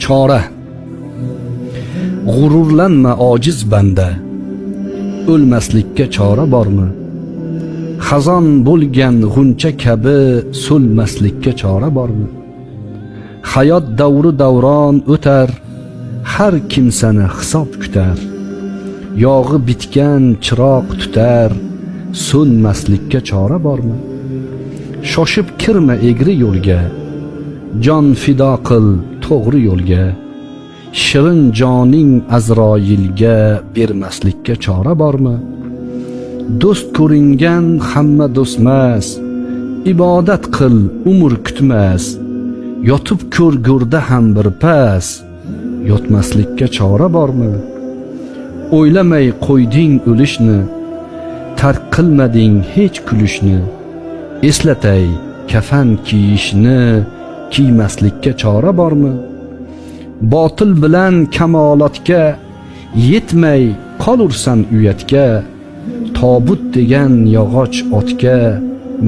Chora. G'ururlanma ojiz banda, o'lmaslikka chora bormi? Xazon bo'lgan g'uncha kabi so'lmaslikka chora bormi? Hayot davru davron o'tar, har kimsani hisob kutar. Yog'i bitgan chiroq tutar, so'nmaslikka chora bormi? Shoshib kirma egri yo'lga, jon fido qil to'g'ri yo'lga. Shirin joning Azroilga bermaslikka chora bormi? Do'st ko'ringan hamma do'stmas, ibodat qil umr kutmas. Yotib ko'r go'rda ham bir pas, yotmaslikka chora bormi? O'ylamay qo'yding o'lishni, tark qilmading hech kulishni. Eslatay kafan kiyishni, kiymaslikka chora bormi? Botil bilan kamolotga yetmay qolursan uyatga. Tobut degan yog'och otga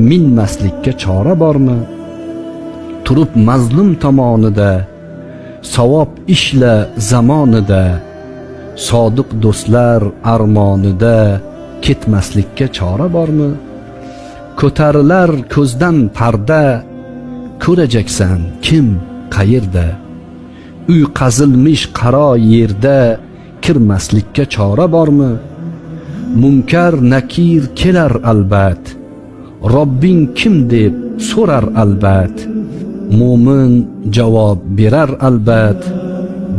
minmaslikka chora bormi? Turib mazlum tomonida, savob ishla zamonida. Sodiq do'stlar armonida ketmaslikka chora bormi? Ko'tarilar ko'zdan parda, ko'rajaksan kim qayerda? Uy qazilmish qaro yerda kirmaslikka chora bormi? Munkar nakir kelar albat, Robbing kim deb so'rar albat. Mo'min javob berar albat,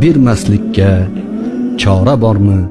bermaslikka chora bormi?